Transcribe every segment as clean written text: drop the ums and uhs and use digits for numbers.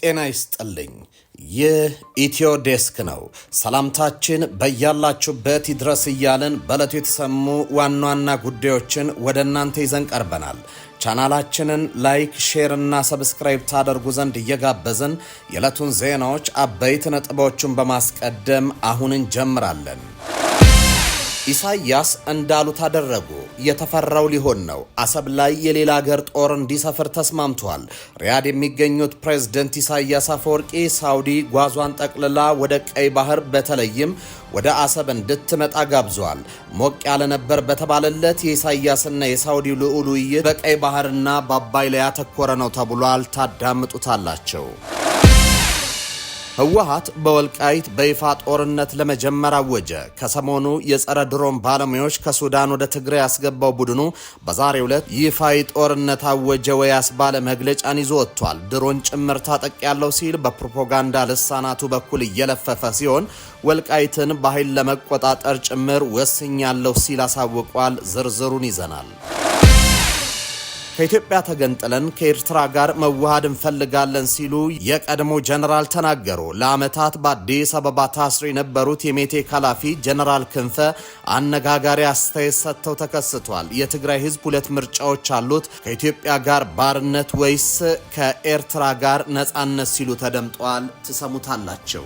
ጤና ይስጥልኝ። ይህ ኢትዮ ዴስክ ነው። ሰላምታችን በያላችሁበት ይድረስ እያልን በዕለቱ የተሰሙ ዋና ዋና ጉዳዮችን ወደ እናንተ ይዘን ቀርበናል። ቻናላችንን ላይክ፣ ሼር እና ሰብስክራይብ ታደርጉ ዘንድ እየጋበዝን የዕለቱን ዜናዎች አበይት ነጥቦችን በማስቀደም አሁን እንጀምራለን። ኢሳያስ እንዳሉት አደረጉ። የተፈራው ሊሆን ነው። አሰብ ላይ የሌላ ሀገር ጦር እንዲሰፍር ተስማምቷል። ሪያድ የሚገኙት ፕሬዝዳንት ኢሳያስ አፈወርቂ ሳውዲ ጓዟን ጠቅልላ ወደ ቀይ ባህር በተለይም ወደ አሰብ እንድትመጣ ጋብዘዋል። ሞቅ ያለ ነበር በተባለለት የኢሳያስና የሳውዲ ልዑል ውይይት በቀይ ባህርና በአባይ ላይ ያተኮረ ነው ተብሏል። ታዳምጡታላቸው። ህወሓት በወልቃይት በይፋ ጦርነት ለመጀመር አወጀ። ከሰሞኑ የጸረ ድሮን ባለሙያዎች ከሱዳን ወደ ትግራይ ያስገባው ቡድኑ በዛሬው ዕለት ይፋዊ ጦርነት አወጀ ወይ ያስባለ መግለጫን ይዞ ወጥቷል። ድሮን ጭምር ታጠቅ ያለው ሲል በፕሮፓጋንዳ ልሳናቱ በኩል እየለፈፈ ሲሆን ወልቃይትን በኃይል ለመቆጣጠር ጭምር ወስኛለሁ ሲል አሳውቋል። ዝርዝሩን ይዘናል። ከኢትዮጵያ ተገንጥለን ከኤርትራ ጋር መዋሃድ እንፈልጋለን ሲሉ የቀድሞ ጀነራል ተናገሩ። ለዓመታት በአዲስ አበባ ታስረው የነበሩት የሜቴክ ኃላፊ ጀነራል ክንፈ አነጋጋሪ አስተያየት ሰጥተው ተከስቷል። የትግራይ ህዝብ ሁለት ምርጫዎች አሉት፣ ከኢትዮጵያ ጋር ባርነት ወይስ ከኤርትራ ጋር ነጻነት ሲሉ ተደምጠዋል። ትሰሙታላቸው።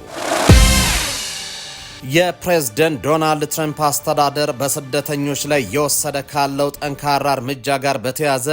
የፕሬዝዳንት ዶናልድ ትራምፕ አስተዳደር በስደተኞች ላይ የወሰደ ካለው ጠንካራ እርምጃ ጋር በተያያዘ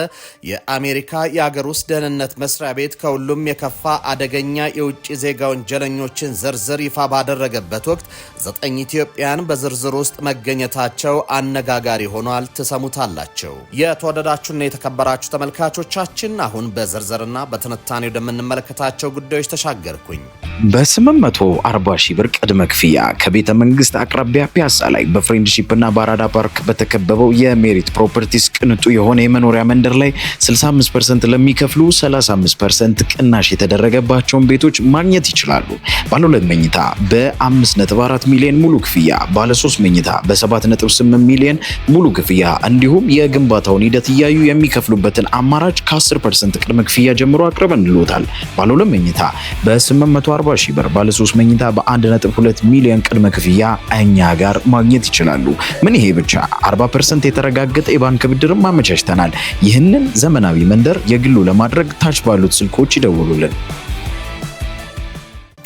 የአሜሪካ የአገር ውስጥ ደህንነት መስሪያ ቤት ከሁሉም የከፋ አደገኛ የውጭ ዜጋ ወንጀለኞችን ዝርዝር ይፋ ባደረገበት ወቅት 9 ኢትዮጵያን በዝርዝር ውስጥ መገኘታቸው አነጋጋሪ ሆኗል። ትሰሙታላቸው። የተወደዳችሁና የተከበራችሁ ተመልካቾቻችን አሁን በዝርዝርና በትንታኔ ወደምንመለከታቸው ጉዳዮች ተሻገርኩኝ። በ840 ሺህ ብር ቅድመ ክፍያ ቤተ መንግስት አቅራቢያ ፒያሳ ላይ በፍሬንድሺፕ እና በአራዳ ፓርክ በተከበበው የሜሪት ፕሮፐርቲስ ቅንጡ የሆነ የመኖሪያ መንደር ላይ 65% ለሚከፍሉ 35% ቅናሽ የተደረገባቸውን ቤቶች ማግኘት ይችላሉ። ባለ 2 መኝታ በ5.4 ሚሊዮን ሙሉ ክፍያ፣ ባለ 3 መኝታ በ7.8 ሚሊዮን ሙሉ ክፍያ እንዲሁም የግንባታውን ሂደት እያዩ የሚከፍሉበትን አማራጭ ከ10% ቅድመ ክፍያ ጀምሮ አቅርበንልዎታል። ባለ 2 መኝታ በ840 ሺህ ብር፣ ባለ 3 መኝታ በ1.2 ሚሊዮን ቅድመ ክፍያ እኛ ጋር ማግኘት ይችላሉ። ምን ይሄ ብቻ 40% የተረጋገጠ የባንክ ብድርም አመቻችተናል። ይህንን ዘመናዊ መንደር የግሉ ለማድረግ ታች ባሉት ስልኮች ይደውሉልን።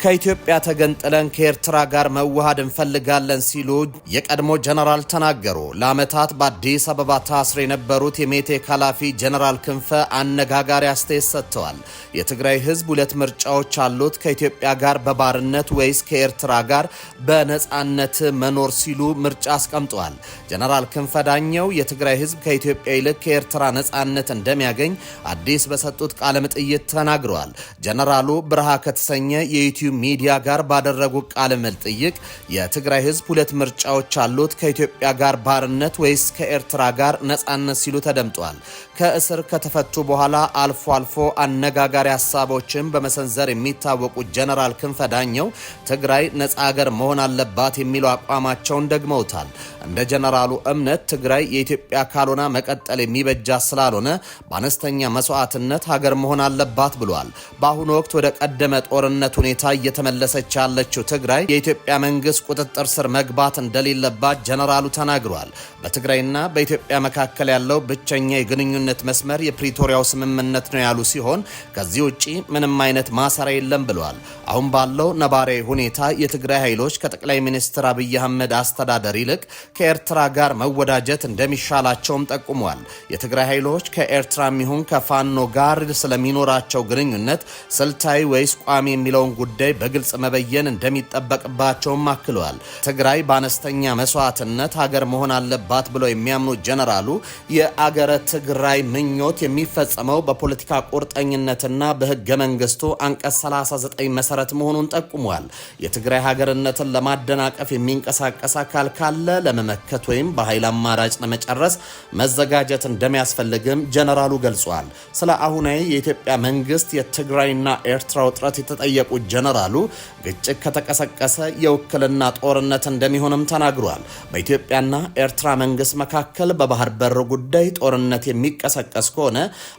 ከኢትዮጵያ ተገንጥለን ከኤርትራ ጋር መዋሃድ እንፈልጋለን ሲሉ የቀድሞ ጀነራል ተናገሩ። ለዓመታት በአዲስ አበባ ታስረው የነበሩት የሜቴክ ኃላፊ ጀነራል ክንፈ አነጋጋሪ አስተያየት ሰጥተዋል። የትግራይ ህዝብ ሁለት ምርጫዎች አሉት፣ ከኢትዮጵያ ጋር በባርነት ወይስ ከኤርትራ ጋር በነጻነት መኖር ሲሉ ምርጫ አስቀምጠዋል። ጀነራል ክንፈ ዳኘው የትግራይ ህዝብ ከኢትዮጵያ ይልቅ ከኤርትራ ነጻነት እንደሚያገኝ አዲስ በሰጡት ቃለ መጠይቅ ተናግረዋል። ጀነራሉ ብርሃ ከተሰኘ የዩቲዩብ ሚዲያ ጋር ባደረጉ ቃለ መጠይቅ የትግራይ ህዝብ ሁለት ምርጫዎች አሉት፣ ከኢትዮጵያ ጋር ባርነት ወይስ ከኤርትራ ጋር ነጻነት ሲሉ ተደምጧል። ከእስር ከተፈቱ በኋላ አልፎ አልፎ አነጋጋሪ ሀሳቦችን በመሰንዘር የሚታወቁት ጀነራል ክንፈ ዳኘው ትግራይ ነጻ ሀገር መሆን አለባት የሚለው አቋማቸውን ደግመውታል። እንደ ጀነራሉ እምነት ትግራይ የኢትዮጵያ ካልሆነ መቀጠል የሚበጃት ስላልሆነ በአነስተኛ መስዋዕትነት ሀገር መሆን አለባት ብሏል። በአሁኑ ወቅት ወደ ቀደመ ጦርነት ሁኔታ እየተመለሰች ያለችው ትግራይ የኢትዮጵያ መንግስት ቁጥጥር ስር መግባት እንደሌለባት ጀነራሉ ተናግሯል። በትግራይና በኢትዮጵያ መካከል ያለው ብቸኛ የግንኙነት መስመር የፕሪቶሪያው ስምምነት ነው ያሉ ሲሆን ከዚህ ውጪ ምንም አይነት ማሰሪያ የለም ብለዋል። አሁን ባለው ነባራዊ ሁኔታ የትግራይ ኃይሎች ከጠቅላይ ሚኒስትር አብይ አህመድ አስተዳደር ይልቅ ከኤርትራ ጋር መወዳጀት እንደሚሻላቸውም ጠቁመዋል። የትግራይ ኃይሎች ከኤርትራም ይሁን ከፋኖ ጋር ስለሚኖራቸው ግንኙነት ስልታዊ ወይስ ቋሚ የሚለውን ጉዳይ በግልጽ መበየን እንደሚጠበቅባቸውም አክለዋል። ትግራይ በአነስተኛ መስዋዕትነት ሀገር መሆን አለባት ብለው የሚያምኑት ጀነራሉ የአገረ ትግራይ ምኞት የሚፈጸመው በፖለቲካ ቁርጠኝነትና በህገ መንግስቱ አንቀጽ 39 መሰረት መሆኑን ጠቁመዋል። የትግራይ ሀገርነትን ለማደናቀፍ የሚንቀሳቀስ አካል ካለ ለመመከት ወይም በኃይል አማራጭ ለመጨረስ መዘጋጀት እንደሚያስፈልግም ጀነራሉ ገልጿል። ስለ አሁናዊ የኢትዮጵያ መንግስት የትግራይና ኤርትራ ውጥረት የተጠየቁት ጀነራሉ ጀነራሉ ግጭት ከተቀሰቀሰ የውክልና ጦርነት እንደሚሆንም ተናግሯል። በኢትዮጵያና ኤርትራ መንግስት መካከል በባህር በር ጉዳይ ጦርነት የሚቀሰቀስ ከሆነ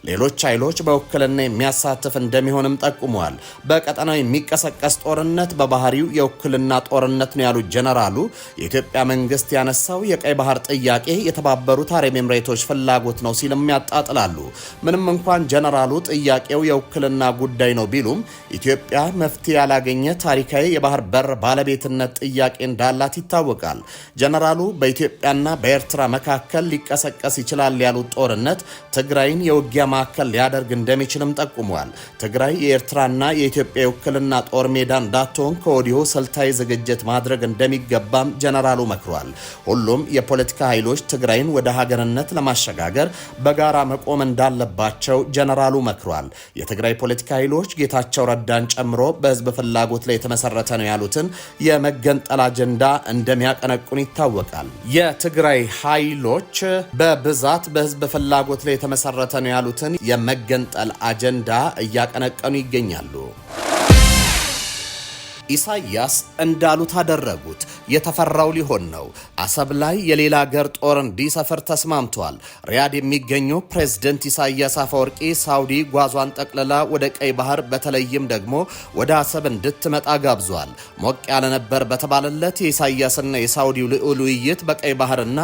ሌሎች ኃይሎች በውክልና የሚያሳትፍ እንደሚሆንም ጠቁመዋል። በቀጠናው የሚቀሰቀስ ጦርነት በባህሪው የውክልና ጦርነት ነው ያሉት ጀነራሉ የኢትዮጵያ መንግስት ያነሳው የቀይ ባህር ጥያቄ የተባበሩት አረብ ኤምሬቶች ፍላጎት ነው ሲልም ያጣጥላሉ። ምንም እንኳን ጀነራሉ ጥያቄው የውክልና ጉዳይ ነው ቢሉም ኢትዮጵያ መፍትሄ ያላገኘ ታሪካዊ የባህር በር ባለቤትነት ጥያቄ እንዳላት ይታወቃል። ጀነራሉ በኢትዮጵያና በኤርትራ መካከል ሊቀሰቀስ ይችላል ያሉት ጦርነት ትግራይን የውጊያ ማዕከል ሊያደርግ እንደሚችልም ጠቁመዋል። ትግራይ የኤርትራና የኢትዮጵያ የውክልና ጦር ሜዳ እንዳትሆን ከወዲሁ ስልታዊ ዝግጅት ማድረግ እንደሚገባም ጀነራሉ መክሯል። ሁሉም የፖለቲካ ኃይሎች ትግራይን ወደ ሀገርነት ለማሸጋገር በጋራ መቆም እንዳለባቸው ጀነራሉ መክሯል። የትግራይ ፖለቲካ ኃይሎች ጌታቸው ረዳን ጨምሮ በህዝብ ፍላጎት ላይ የተመሰረተ ነው ያሉትን የመገንጠል አጀንዳ እንደሚያቀነቁን ይታወቃል። የትግራይ ኃይሎች በብዛት በህዝብ ፍላጎት ላይ የተመሰረተ ነው ያሉትን የመገንጠል አጀንዳ እያቀነቀኑ ይገኛሉ። ኢሳያስ እንዳሉት አደረጉት። የተፈራው ሊሆን ነው። አሰብ ላይ የሌላ ሀገር ጦር እንዲሰፍር ተስማምቷል። ሪያድ የሚገኘው ፕሬዝደንት ኢሳያስ አፈወርቂ ሳውዲ ጓዟን ጠቅልላ ወደ ቀይ ባህር በተለይም ደግሞ ወደ አሰብ እንድትመጣ ጋብዟል። ሞቅ ያለ ነበር በተባለለት የኢሳያስና የሳውዲው ልዑል ውይይት በቀይ ባህርና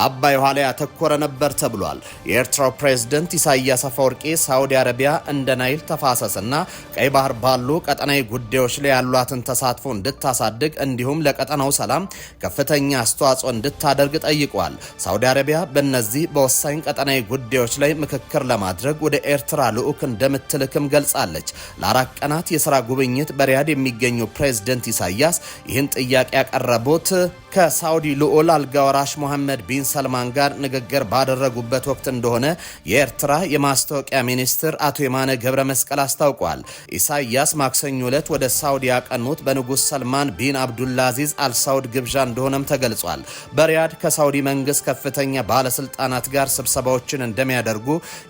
አባይ ውሃ ላይ ያተኮረ ነበር ተብሏል። የኤርትራው ፕሬዝደንት ኢሳያስ አፈወርቂ ሳውዲ አረቢያ እንደ ናይል ተፋሰስና ቀይ ባህር ባሉ ቀጠናዊ ጉዳዮች ላይ ያሏትን ተሳትፎ እንድታሳድግ እንዲሁም ለቀጠናው ሰላም ከፍተኛ አስተዋጽኦ እንድታደርግ ጠይቋል። ሳውዲ አረቢያ በእነዚህ በወሳኝ ቀጠናዊ ጉዳዮች ላይ ምክክር ለማድረግ ወደ ኤርትራ ልዑክ እንደምትልክም ገልጻለች። ለአራት ቀናት የሥራ ጉብኝት በሪያድ የሚገኙ ፕሬዝደንት ኢሳያስ ይህን ጥያቄ ያቀረቡት ከሳውዲ ልዑል አልጋወራሽ መሐመድ ቢን ሰልማን ጋር ንግግር ባደረጉበት ወቅት እንደሆነ የኤርትራ የማስታወቂያ ሚኒስትር አቶ የማነ ገብረ መስቀል አስታውቋል። ኢሳያስ ማክሰኞ ዕለት ወደ ሳውዲ ያቀኑት በንጉስ ሰልማን ቢን አብዱልአዚዝ አልሳውድ ግብዣ እንደሆነም ተገልጿል። በሪያድ ከሳውዲ መንግስት ከፍተኛ ባለስልጣናት ጋር ስብሰባዎችን እንደሚያደርጉ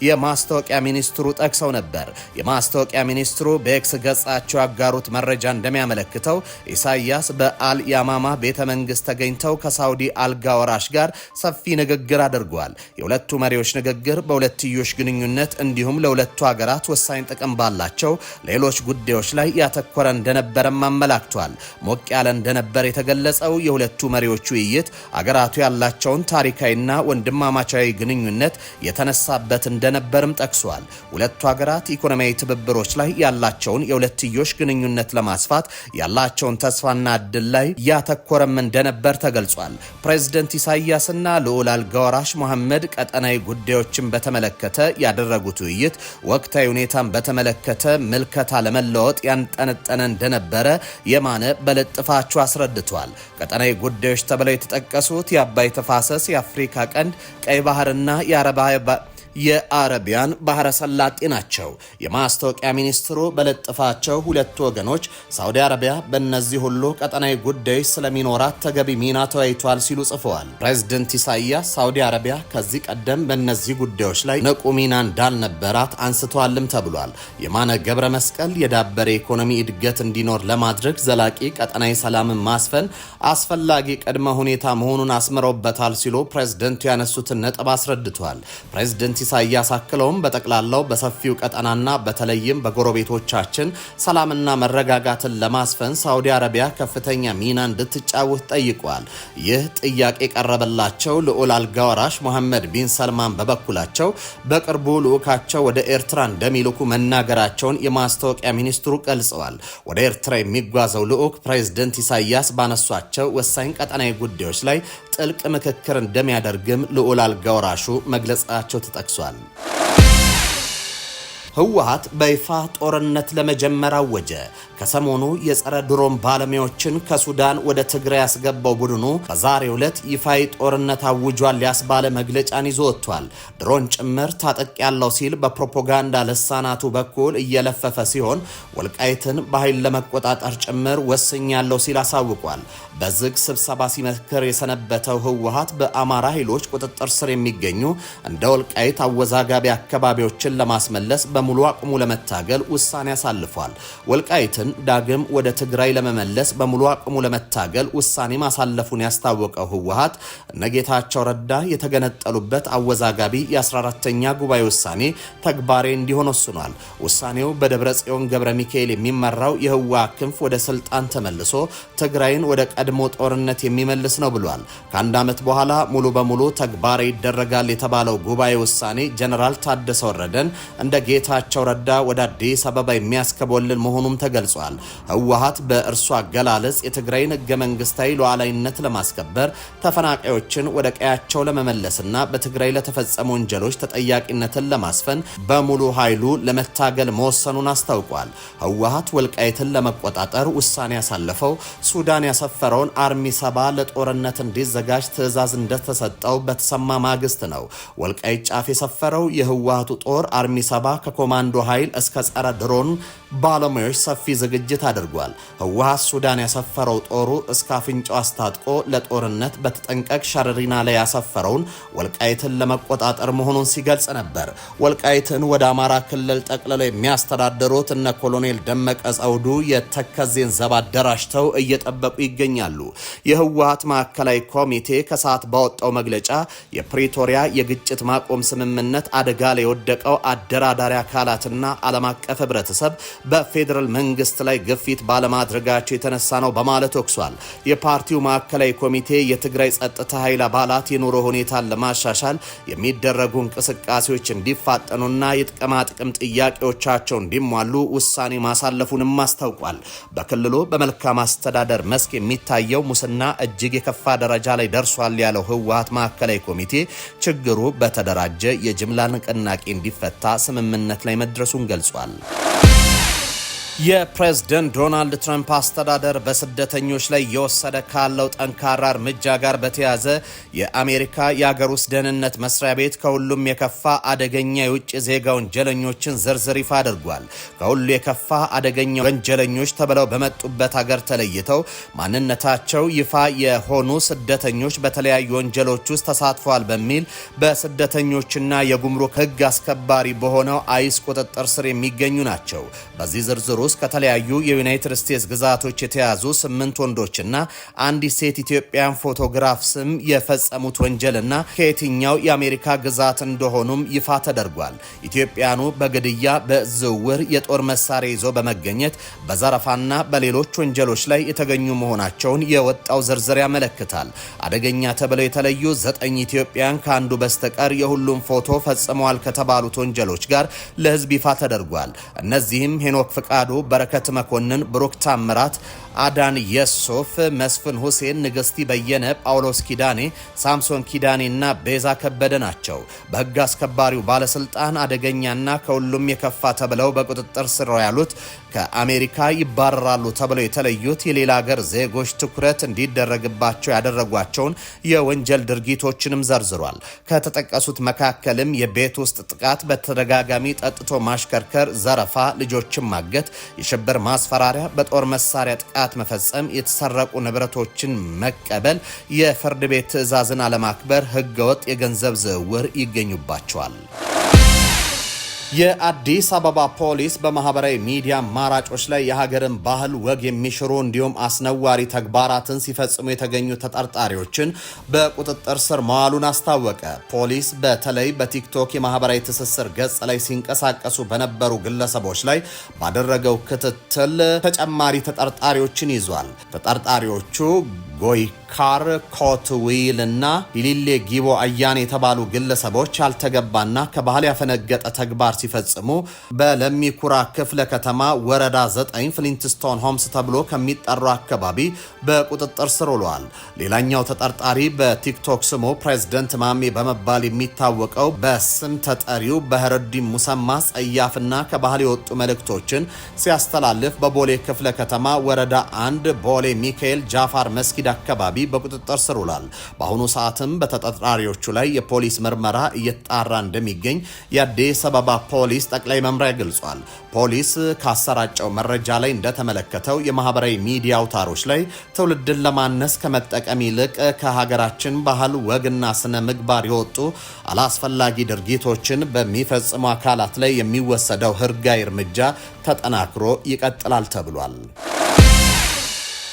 የማስታወቂያ ሚኒስትሩ ጠቅሰው ነበር። የማስታወቂያ ሚኒስትሩ በኤክስ ገጻቸው ያጋሩት መረጃ እንደሚያመለክተው ኢሳያስ በአል ያማማ ቤተ መንግስት ተገኝተው ከሳውዲ አልጋ ወራሽ ጋር ሰፊ ንግግር አድርጓል። የሁለቱ መሪዎች ንግግር በሁለትዮሽ ግንኙነት እንዲሁም ለሁለቱ ሀገራት ወሳኝ ጥቅም ባላቸው ሌሎች ጉዳዮች ላይ ያተኮረ እንደነበረም አመላክቷል። ሞቅ ያለ እንደነበር የተገለጸው የሁለቱ መሪዎች ውይይት አገራቱ ያላቸውን ታሪካዊና ወንድማማቻዊ ግንኙነት የተነሳበት እንደነበርም ጠቅሷል። ሁለቱ ሀገራት ኢኮኖሚያዊ ትብብሮች ላይ ያላቸውን የሁለትዮሽ ግንኙነት ለማስፋት ያላቸውን ተስፋና እድል ላይ ያተኮረም እንደነበር ተገልጿል። ፕሬዝደንት ኢሳያስና ልዑል አልጋ ወራሽ መሐመድ ቀጠናዊ ጉዳዮችን በተመለከተ ያደረጉት ውይይት ወቅታዊ ሁኔታን በተመለከተ ምልከታ ለመለወጥ ያንጠነጠነ እንደነበረ የማነ በልጥፋቸው አስረድቷል። ቀጠናዊ ጉዳዮች ተብለው የተጠቀሱት የአባይ ተፋሰስ፣ የአፍሪካ ቀንድ፣ ቀይ ባህርና የአረቢያን ባህረ ሰላጤ ናቸው። የማስታወቂያ ሚኒስትሩ በለጥፋቸው ሁለቱ ወገኖች ሳውዲ አረቢያ በእነዚህ ሁሉ ቀጠናዊ ጉዳዮች ስለሚኖራት ተገቢ ሚና ተወያይቷል ሲሉ ጽፈዋል። ፕሬዝደንት ኢሳያስ ሳውዲ አረቢያ ከዚህ ቀደም በእነዚህ ጉዳዮች ላይ ንቁ ሚና እንዳልነበራት አንስተዋልም ተብሏል። የማነ ገብረ መስቀል የዳበረ ኢኮኖሚ እድገት እንዲኖር ለማድረግ ዘላቂ ቀጠናዊ ሰላምን ማስፈን አስፈላጊ ቅድመ ሁኔታ መሆኑን አስምረውበታል ሲሉ ፕሬዝደንቱ ያነሱትን ነጥብ አስረድቷል። ፕሬዝደንት ኢሳያስ አክለውም በጠቅላላው በሰፊው ቀጠናና በተለይም በጎረቤቶቻችን ሰላምና መረጋጋትን ለማስፈን ሳውዲ አረቢያ ከፍተኛ ሚና እንድትጫወት ጠይቋል። ይህ ጥያቄ ቀረበላቸው ልዑል አልጋ ወራሽ መሐመድ ቢን ሰልማን በበኩላቸው በቅርቡ ልዑካቸው ወደ ኤርትራ እንደሚልኩ መናገራቸውን የማስታወቂያ ሚኒስትሩ ገልጸዋል። ወደ ኤርትራ የሚጓዘው ልዑክ ፕሬዝደንት ኢሳያስ ባነሷቸው ወሳኝ ቀጠናዊ ጉዳዮች ላይ ጥልቅ ምክክር እንደሚያደርግም ልዑል አልጋ ወራሹ መግለጻቸው ተጠቅሷል። ህወሓት በይፋ ጦርነት ለመጀመር አወጀ። ከሰሞኑ የጸረ ድሮን ባለሙያዎችን ከሱዳን ወደ ትግራይ ያስገባው ቡድኑ በዛሬው ዕለት ይፋዊ ጦርነት አውጇል ያስባለ መግለጫን ይዞ ወጥቷል። ድሮን ጭምር ታጠቅ ያለው ሲል በፕሮፓጋንዳ ልሳናቱ በኩል እየለፈፈ ሲሆን ወልቃይትን በኃይል ለመቆጣጠር ጭምር ወስኛለው ሲል አሳውቋል። በዝግ ስብሰባ ሲመክር የሰነበተው ህወሓት በአማራ ኃይሎች ቁጥጥር ስር የሚገኙ እንደ ወልቃይት አወዛጋቢ አካባቢዎችን ለማስመለስ በሙሉ አቅሙ ለመታገል ውሳኔ አሳልፏል። ወልቃይትን ዳግም ወደ ትግራይ ለመመለስ በሙሉ አቅሙ ለመታገል ውሳኔ ማሳለፉን ያስታወቀው ህወሓት እነጌታቸው ረዳ የተገነጠሉበት አወዛጋቢ የ14ኛ ጉባኤ ውሳኔ ተግባራዊ እንዲሆን ወስኗል። ውሳኔው በደብረጽዮን ገብረ ሚካኤል የሚመራው የህወሓት ክንፍ ወደ ስልጣን ተመልሶ ትግራይን ወደ ቀድሞ ጦርነት የሚመልስ ነው ብሏል። ከአንድ ዓመት በኋላ ሙሉ በሙሉ ተግባራዊ ይደረጋል የተባለው ጉባኤ ውሳኔ ጀነራል ታደሰ ወረደን እንደ ጌታቸው ረዳ ወደ አዲስ አበባ የሚያስከቦልል መሆኑም ተገልጿል። ህወሓት በእርሱ አገላለጽ የትግራይን ህገ መንግስታዊ ሉዓላዊነት ለማስከበር ተፈናቃዮችን ወደ ቀያቸው ለመመለስና በትግራይ ለተፈጸሙ ወንጀሎች ተጠያቂነትን ለማስፈን በሙሉ ኃይሉ ለመታገል መወሰኑን አስታውቋል። ህወሓት ወልቃይትን ለመቆጣጠር ውሳኔ ያሳለፈው ሱዳን ያሰፈረውን አርሚ 70 ለጦርነት እንዲዘጋጅ ትዕዛዝ እንደተሰጠው በተሰማ ማግስት ነው። ወልቃይት ጫፍ የሰፈረው የህወሓቱ ጦር አርሚ 70 ከኮማንዶ ኃይል እስከ ጸረ ድሮን ባለሙያዎች ሰፊ ዝግጅት አድርጓል። ህወሓት ሱዳን ያሰፈረው ጦሩ እስከ አፍንጫው አስታጥቆ ለጦርነት በተጠንቀቅ ሸረሪና ላይ ያሰፈረውን ወልቃይትን ለመቆጣጠር መሆኑን ሲገልጽ ነበር። ወልቃይትን ወደ አማራ ክልል ጠቅልለው የሚያስተዳድሩት እነ ኮሎኔል ደመቀ ዘውዱ የተከዜን ዘብ አደራጅተው እየጠበቁ ይገኛሉ። የህወሓት ማዕከላዊ ኮሚቴ ከሰዓት ባወጣው መግለጫ የፕሪቶሪያ የግጭት ማቆም ስምምነት አደጋ ላይ የወደቀው አደራዳሪ አካላትና ዓለም አቀፍ ህብረተሰብ በፌዴራል መንግስት ላይ ግፊት ባለማድረጋቸው የተነሳ ነው በማለት ወቅሷል። የፓርቲው ማዕከላዊ ኮሚቴ የትግራይ ጸጥታ ኃይል አባላት የኑሮ ሁኔታን ለማሻሻል የሚደረጉ እንቅስቃሴዎች እንዲፋጠኑና የጥቅማ ጥቅም ጥያቄዎቻቸው እንዲሟሉ ውሳኔ ማሳለፉንም አስታውቋል። በክልሉ በመልካም አስተዳደር መስክ የሚታየው ሙስና እጅግ የከፋ ደረጃ ላይ ደርሷል ያለው ህወሓት ማዕከላዊ ኮሚቴ ችግሩ በተደራጀ የጅምላ ንቅናቄ እንዲፈታ ስምምነት ላይ መድረሱን ገልጿል። የፕሬዝዳንት ዶናልድ ትራምፕ አስተዳደር በስደተኞች ላይ እየወሰደ ካለው ጠንካራ እርምጃ ጋር በተያያዘ የአሜሪካ የአገር ውስጥ ደህንነት መስሪያ ቤት ከሁሉም የከፋ አደገኛ የውጭ ዜጋ ወንጀለኞችን ዝርዝር ይፋ አድርጓል። ከሁሉ የከፋ አደገኛ ወንጀለኞች ተብለው በመጡበት ሀገር ተለይተው ማንነታቸው ይፋ የሆኑ ስደተኞች በተለያዩ ወንጀሎች ውስጥ ተሳትፈዋል በሚል በስደተኞችና የጉምሩክ ህግ አስከባሪ በሆነው አይስ ቁጥጥር ስር የሚገኙ ናቸው። በዚህ ዝርዝር ውስጥ ከተለያዩ የዩናይትድ ስቴትስ ግዛቶች የተያዙ 8 ወንዶችና አንዲት ሴት ኢትዮጵያን ፎቶግራፍ ስም የፈጸሙት ወንጀልና ከየትኛው የአሜሪካ ግዛት እንደሆኑም ይፋ ተደርጓል። ኢትዮጵያኑ በግድያ፣ በዝውውር፣ የጦር መሳሪያ ይዞ በመገኘት በዘረፋና በሌሎች ወንጀሎች ላይ የተገኙ መሆናቸውን የወጣው ዝርዝር ያመለክታል። አደገኛ ተብለው የተለዩ 9 ኢትዮጵያን ከአንዱ በስተቀር የሁሉም ፎቶ ፈጽመዋል ከተባሉት ወንጀሎች ጋር ለህዝብ ይፋ ተደርጓል። እነዚህም ሄኖክ ፍቃዱ፣ በረከት መኮንን፣ ብሩክ ታምራት፣ አዳን የሶፍ፣ መስፍን ሁሴን፣ ንግስቲ በየነ፣ ጳውሎስ ኪዳኔ፣ ሳምሶን ኪዳኔ እና ቤዛ ከበደ ናቸው። በህግ አስከባሪው ባለስልጣን አደገኛና ከሁሉም የከፋ ተብለው በቁጥጥር ስር ያሉት ከአሜሪካ ይባረራሉ ተብለው የተለዩት የሌላ ሀገር ዜጎች ትኩረት እንዲደረግባቸው ያደረጓቸውን የወንጀል ድርጊቶችንም ዘርዝሯል። ከተጠቀሱት መካከልም የቤት ውስጥ ጥቃት፣ በተደጋጋሚ ጠጥቶ ማሽከርከር፣ ዘረፋ፣ ልጆችን ማገት፣ የሽብር ማስፈራሪያ፣ በጦር መሳሪያ ጥቃት መፈጸም፣ የተሰረቁ ንብረቶችን መቀበል፣ የፍርድ ቤት ትዕዛዝን አለማክበር፣ ህገወጥ የገንዘብ ዝውውር ይገኙባቸዋል። የአዲስ አበባ ፖሊስ በማህበራዊ ሚዲያ አማራጮች ላይ የሀገርን ባህል ወግ የሚሽሩ እንዲሁም አስነዋሪ ተግባራትን ሲፈጽሙ የተገኙ ተጠርጣሪዎችን በቁጥጥር ስር መዋሉን አስታወቀ። ፖሊስ በተለይ በቲክቶክ የማህበራዊ ትስስር ገጽ ላይ ሲንቀሳቀሱ በነበሩ ግለሰቦች ላይ ባደረገው ክትትል ተጨማሪ ተጠርጣሪዎችን ይዟል። ተጠርጣሪዎቹ ጎይካር ኮትዊል እና ሊሌ ጊቦ አያን የተባሉ ግለሰቦች ያልተገባና ከባህል ያፈነገጠ ተግባር ሲፈጽሙ በለሚኩራ ክፍለ ከተማ ወረዳ 9 ፍሊንትስቶን ሆምስ ተብሎ ከሚጠራው አካባቢ በቁጥጥር ስር ውለዋል። ሌላኛው ተጠርጣሪ በቲክቶክ ስሙ ፕሬዝዳንት ማሜ በመባል የሚታወቀው በስም ተጠሪው በህረዲን ሙሰማ ጸያፍና ከባህል የወጡ መልእክቶችን ሲያስተላልፍ በቦሌ ክፍለ ከተማ ወረዳ 1 ቦሌ ሚካኤል ጃፋር መስጊድ አካባቢ በቁጥጥር ስር ውሏል። በአሁኑ ሰዓትም በተጠርጣሪዎቹ ላይ የፖሊስ ምርመራ እየተጣራ እንደሚገኝ የአዲስ አበባ ፖሊስ ጠቅላይ መምሪያ ገልጿል። ፖሊስ ካሰራጨው መረጃ ላይ እንደተመለከተው የማህበራዊ ሚዲያ አውታሮች ላይ ትውልድን ለማነስ ከመጠቀም ይልቅ ከሀገራችን ባህል ወግና ስነ ምግባር የወጡ አላስፈላጊ ድርጊቶችን በሚፈጽሙ አካላት ላይ የሚወሰደው ህጋዊ እርምጃ ተጠናክሮ ይቀጥላል ተብሏል።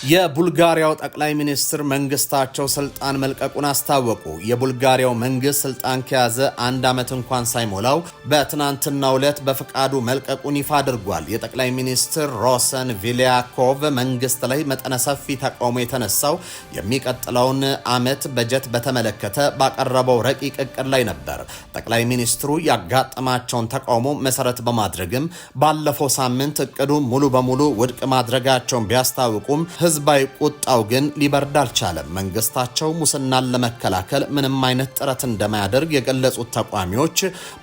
የቡልጋሪያው ጠቅላይ ሚኒስትር መንግስታቸው ስልጣን መልቀቁን አስታወቁ። የቡልጋሪያው መንግስት ስልጣን ከያዘ 1 ዓመት እንኳን ሳይሞላው በትናንትናው ዕለት በፍቃዱ መልቀቁን ይፋ አድርጓል። የጠቅላይ ሚኒስትር ሮሰን ቪሊያኮቭ መንግስት ላይ መጠነ ሰፊ ተቃውሞ የተነሳው የሚቀጥለውን ዓመት በጀት በተመለከተ ባቀረበው ረቂቅ እቅድ ላይ ነበር። ጠቅላይ ሚኒስትሩ ያጋጠማቸውን ተቃውሞ መሰረት በማድረግም ባለፈው ሳምንት እቅዱ ሙሉ በሙሉ ውድቅ ማድረጋቸውን ቢያስታውቁም ህዝባዊ ቁጣው ግን ሊበርድ አልቻለም። መንግስታቸው ሙስናን ለመከላከል ምንም አይነት ጥረት እንደማያደርግ የገለጹት ተቃዋሚዎች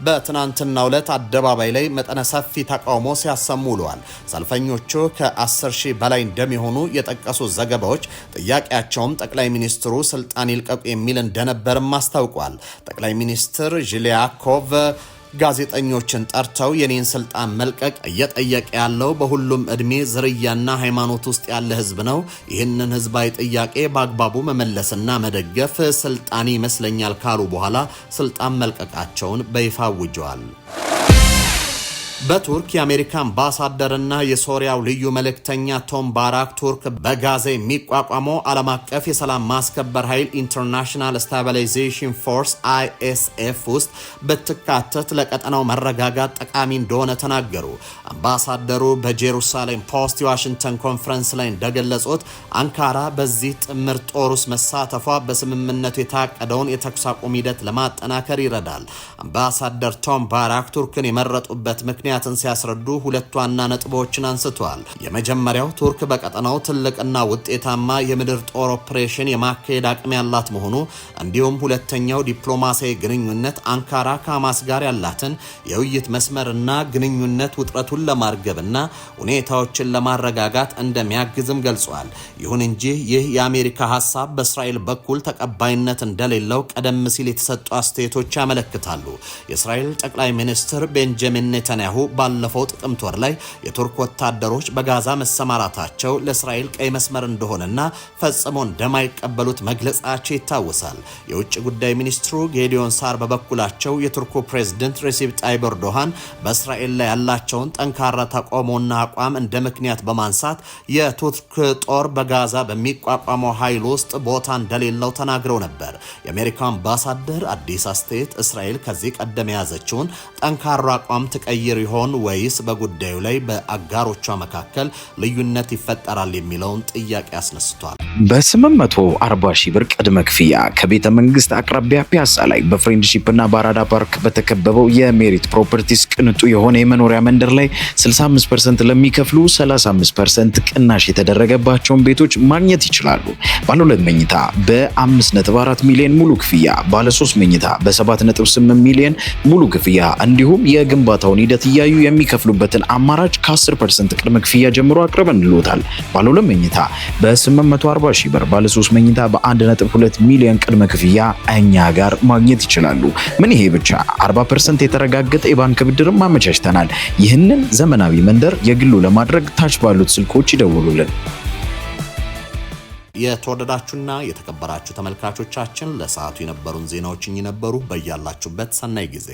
በትናንትናው ዕለት አደባባይ ላይ መጠነ ሰፊ ተቃውሞ ሲያሰሙ ውለዋል። ሰልፈኞቹ ከ10 ሺህ በላይ እንደሚሆኑ የጠቀሱ ዘገባዎች ጥያቄያቸውም ጠቅላይ ሚኒስትሩ ስልጣን ይልቀቁ የሚል እንደነበርም አስታውቋል። ጠቅላይ ሚኒስትር ቪሊያኮቭ ጋዜጠኞችን ጠርተው የኔን ስልጣን መልቀቅ እየጠየቀ ያለው በሁሉም እድሜ ዝርያና ሃይማኖት ውስጥ ያለ ህዝብ ነው። ይህንን ህዝባዊ ጥያቄ በአግባቡ መመለስና መደገፍ ስልጣን ይመስለኛል ካሉ በኋላ ስልጣን መልቀቃቸውን በይፋ አውጀዋል። በቱርክ የአሜሪካ አምባሳደርና የሶሪያው ልዩ መልእክተኛ ቶም ባራክ ቱርክ በጋዛ የሚቋቋመው ዓለም አቀፍ የሰላም ማስከበር ኃይል ኢንተርናሽናል ስታቢላይዜሽን ፎርስ ISF ውስጥ ብትካተት ለቀጠናው መረጋጋት ጠቃሚ እንደሆነ ተናገሩ። አምባሳደሩ በጄሩሳሌም ፖስት የዋሽንግተን ኮንፈረንስ ላይ እንደገለጹት አንካራ በዚህ ጥምር ጦር ውስጥ መሳተፏ በስምምነቱ የታቀደውን የተኩስ አቁም ሂደት ለማጠናከር ይረዳል። አምባሳደር ቶም ባራክ ቱርክን የመረጡበት ምክንያትን ሲያስረዱ ሁለት ዋና ነጥቦችን አንስተዋል። የመጀመሪያው ቱርክ በቀጠናው ትልቅና ውጤታማ የምድር ጦር ኦፕሬሽን የማካሄድ አቅም ያላት መሆኑ፣ እንዲሁም ሁለተኛው ዲፕሎማሲያዊ ግንኙነት አንካራ ከሐማስ ጋር ያላትን የውይይት መስመርና ግንኙነት ውጥረቱን ለማርገብና ሁኔታዎችን ለማረጋጋት እንደሚያግዝም ገልጿል። ይሁን እንጂ ይህ የአሜሪካ ሀሳብ በእስራኤል በኩል ተቀባይነት እንደሌለው ቀደም ሲል የተሰጡ አስተያየቶች ያመለክታሉ። የእስራኤል ጠቅላይ ሚኒስትር ቤንጃሚን ኔታንያሁ ባለፈው ጥቅምት ወር ላይ የቱርክ ወታደሮች በጋዛ መሰማራታቸው ለእስራኤል ቀይ መስመር እንደሆነና ፈጽሞ እንደማይቀበሉት መግለጻቸው ይታወሳል። የውጭ ጉዳይ ሚኒስትሩ ጌዲዮን ሳር በበኩላቸው የቱርኩ ፕሬዝዳንት ሬሲፕ ጣይብ ኤርዶሃን በእስራኤል ላይ ያላቸውን ጠንካራ ተቃውሞና አቋም እንደ ምክንያት በማንሳት የቱርክ ጦር በጋዛ በሚቋቋመው ኃይል ውስጥ ቦታ እንደሌለው ተናግረው ነበር። የአሜሪካ አምባሳደር አዲስ አስተያየት እስራኤል ከዚህ ቀደም የያዘችውን ጠንካራ አቋም ትቀይር ይሆን ወይስ በጉዳዩ ላይ በአጋሮቿ መካከል ልዩነት ይፈጠራል የሚለውን ጥያቄ አስነስቷል። በ840 ሺህ ብር ቅድመ ክፍያ ከቤተ መንግስት አቅራቢያ ፒያሳ ላይ በፍሬንድሺፕ እና በአራዳ ፓርክ በተከበበው የሜሪት ፕሮፐርቲስ ቅንጡ የሆነ የመኖሪያ መንደር ላይ 65% ለሚከፍሉ 35% ቅናሽ የተደረገባቸውን ቤቶች ማግኘት ይችላሉ። ባለ 2 መኝታ በ5.4 ሚሊዮን ሙሉ ክፍያ፣ ባለ 3 መኝታ በ7.8 ሚሊዮን ሙሉ ክፍያ እንዲሁም የግንባታውን ሂደት እያዩ የሚከፍሉበትን አማራጭ ከ10% ቅድመ ክፍያ ጀምሮ አቅርበንልዎታል። ባለ 2 መኝታ በ840 ሺህ ብር፣ ባለ 3 መኝታ በ1.2 ሚሊዮን ቅድመ ክፍያ እኛ ጋር ማግኘት ይችላሉ። ምን ይሄ ብቻ 40% የተረጋገጠ የባንክ ብድርም አመቻችተናል። ይህንን ዘመናዊ መንደር የግሉ ለማድረግ ታች ባሉት ስልኮች ይደውሉልን። የተወደዳችሁና የተከበራችሁ ተመልካቾቻችን ለሰዓቱ የነበሩን ዜናዎች እኚህ ነበሩ። በያላችሁበት ሰናይ ጊዜ